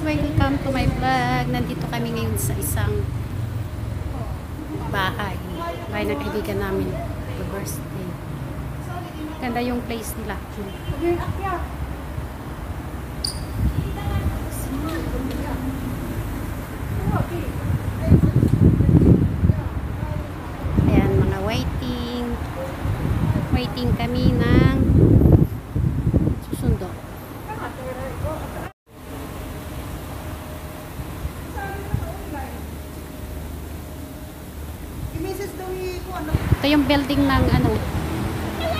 Welcome to my vlog. Nandito kami ngayon sa isang bahay ng kaibigan namin. The birthday. Ganda yung place nila. Ayan, mga waiting kami ng susundo. Ito yung building ng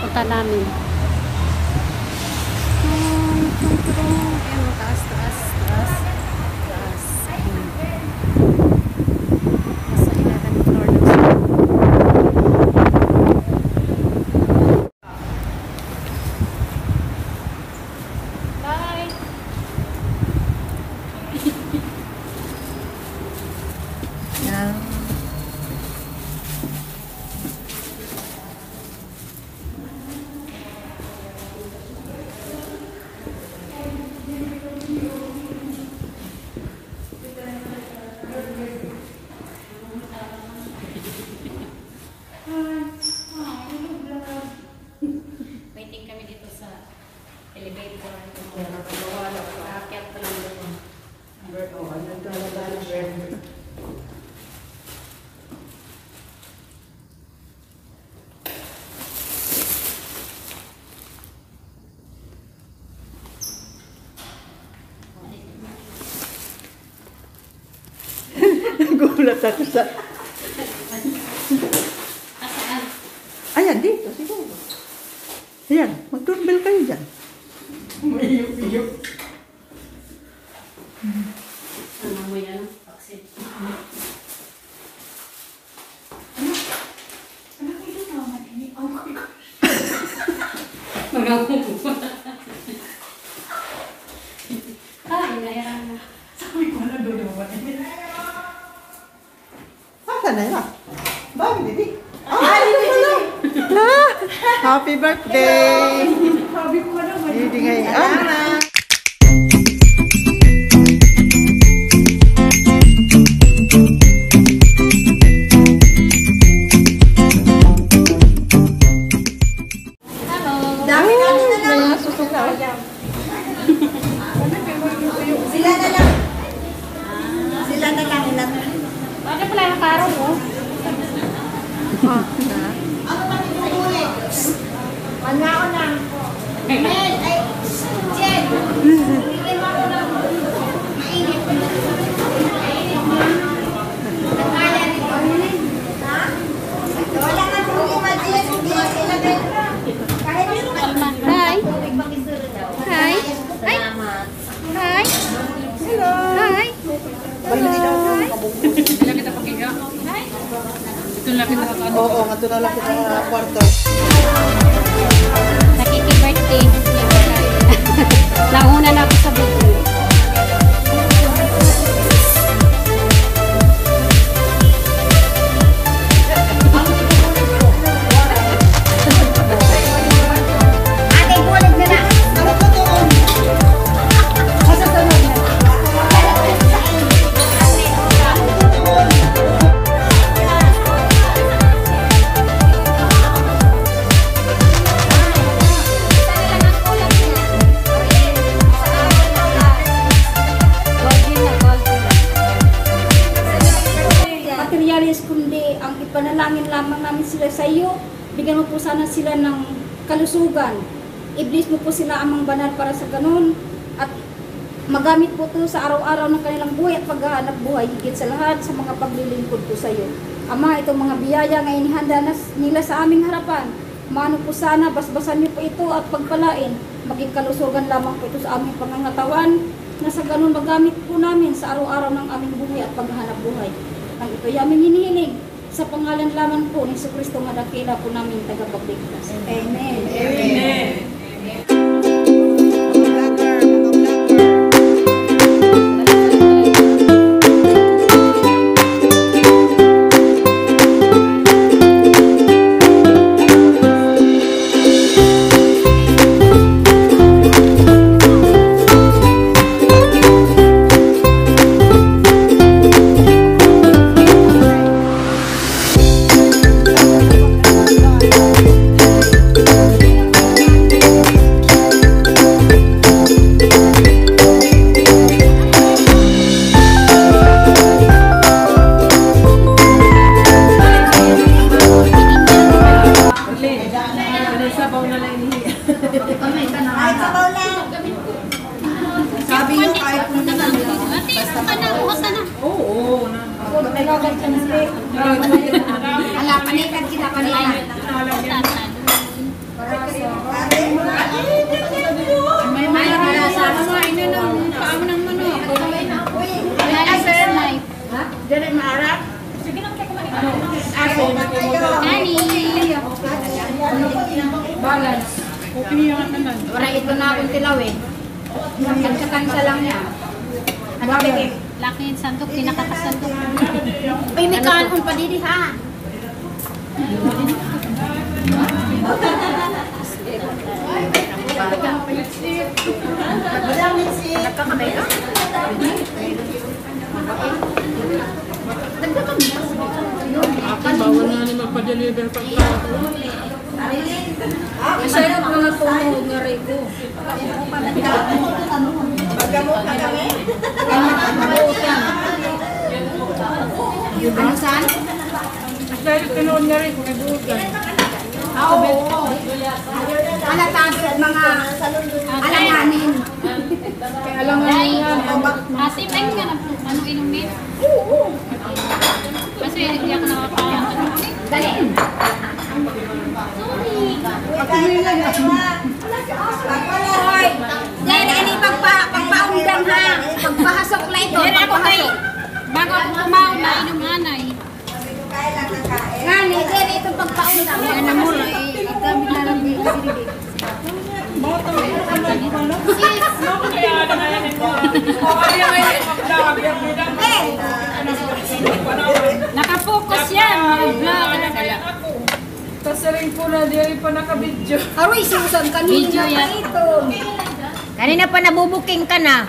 punta namin. Ayan, taas. Nasa 11th floor na siya. Bye! Yan. Waiting kami dito sa elevator. Aakyat pa lang doon. Nagulat ako sa... Asaan? Ayan, dito siguro. Ayan, mag-doorbell kayo dyan. Mayuk-iyuk. Ano mo yan? Paksit. Anak ko ito naman, ini ako ko. Ay, nahiran na. Sabi ko na doon naman. Saan na yun? Bakit, Didi? Happy birthday! Sabi ko naman. Didi ngayon. Hello! Dami na lang. Mga susuka. Sila na lang. Sila na lang. Bakit pala yung karo mo? Ano ba yung huli? Ano ako na? Mel, ay, Jen. Bigyan mo ako ng mainit. Nakaya nito. Ha? Wala na huli, Jen. Hindi na sila din. Kahit yung Hi! magkisuro daw. Hi! Hi! Hi! Hello! Hi! Ito lang kita pakiga. Ito lang kita kakano. Oo, ito na lang kita kwarto. Nakiki-birthday. Nauna na ako sa video. Ate, bulit na na. Ano to doon? Sa sunod na. Materialis kundi ang ipanalangin lamang namin sila sa iyo. Bigyan mo po sana sila ng kalusugan. I-bless mo po sila amang banal para sa ganun. At magamit po ito sa araw-araw ng kanilang buhay at paghahanap buhay. Higit sa lahat sa mga paglilingkod po sa iyo. Ama, itong mga biyaya ngayon ihanda na nila sa aming harapan. Mano po sana, basbasan niyo po ito at pagpalain. Maging kalusugan lamang po ito sa aming pangangatawan. Na sa ganun magamit po namin sa araw-araw ng aming buhay at paghahanap buhay. Ang ito aming hinihiling sa pangalan lamang po ni Jesucristo nga dakila po namin tagapagligtas. Amen. Amen. bagal ka nang ala, panikan kita, panikan. May mga sama mo, ino nung paamo ng manok. Dali maarap. Balance. Okay yung kanan. Wala ito na akong tilawin. Kansa-kansa lang niya. Ano bigay? Laki yung sandok, pinakakasandok. Uy, may kanon pa didi ha. Nagkakamay ka? Bawal na ni magpa-deliver pag tao. Masarap mga tumo nga rin ko. Magamot ka kami? Ano saan? Dahil kanoon na rin, kabutan. Oo. Alatado mga alanganin. Kaya alam nga yan. Ate, may ka na ano inumin? Kasi hindi ako nakaka... Dali. Hoy, dahil ini pagpaundan ha. Pagpahasok na ito. Pero ako kay... Bago ako kumaon na inom anay. Ngani, dahil ito pagpaundan. Yan na mula. Ikamit na lang dito. Nakapokus yan. Vlog. Kasi rin po na, di rin pa nakabidyo. Aroy, susan Video kanina yan. pa ito. Kanina pa nabubuking ka na.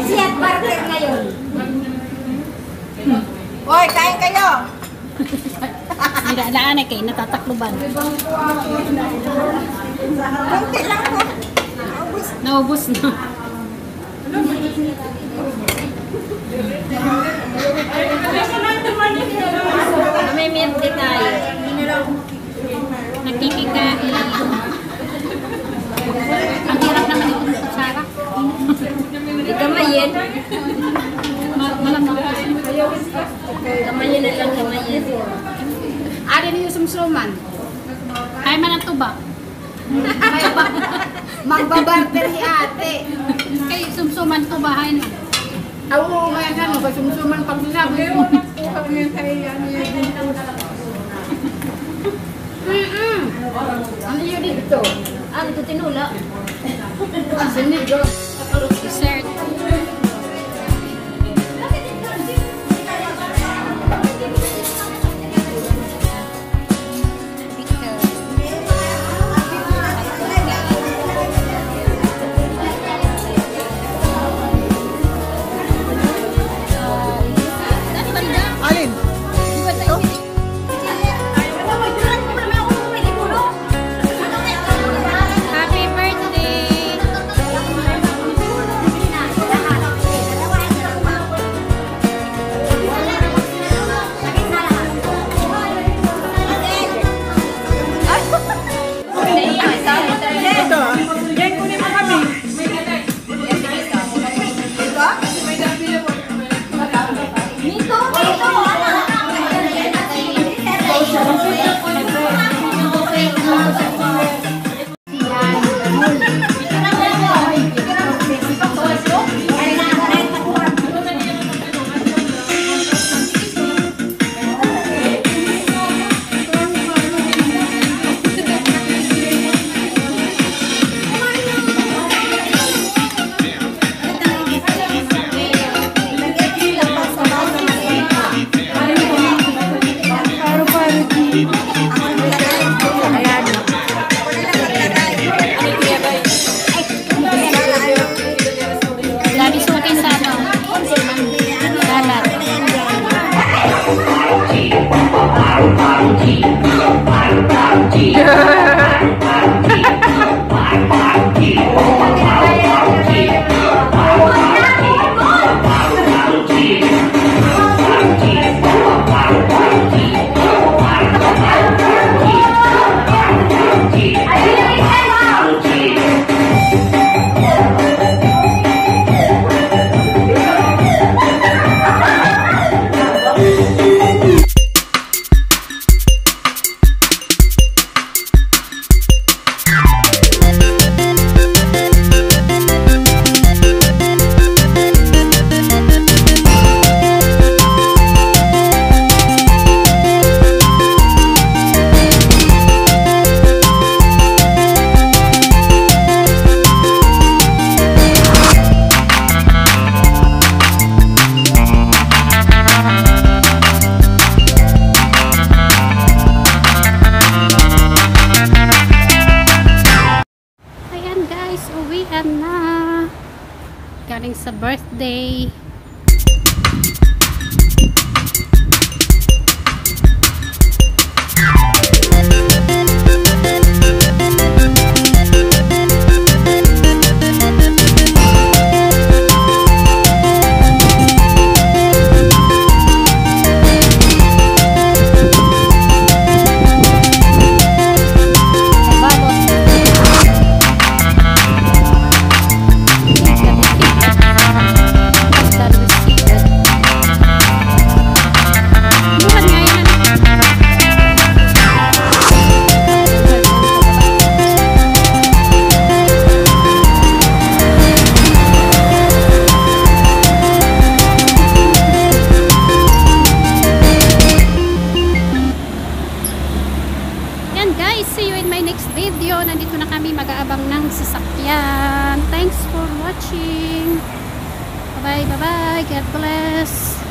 Siya partner ngayon. Hoy, kain kayo. Nilalaan na kayo, natatakluban. Kunti lang po. Naubos na. May miyente tayo. Nagkikikain. Ang hirap naman itong kutsara. Gamayin. Malamang. Gamayin na lang, gamayin. Ari niyo sumsuman. Ay, man ang tuba. Magbabarter si ate. Kay sumsuman tubahay na. Oo, may ano, ba sumsuman pag sinabi mo. Ano yun dito? Ano ito tinula? Sinigo. Dessert. Alin? Happy birthday! Ito, yan kunin mo kami. Lagi suotin sa ano? Dalat. sasakyan na. Galing sa birthday. Guys, see you in my next video. Nandito na kami mag-aabang ng sasakyan. Thanks for watching. Bye bye. God bless.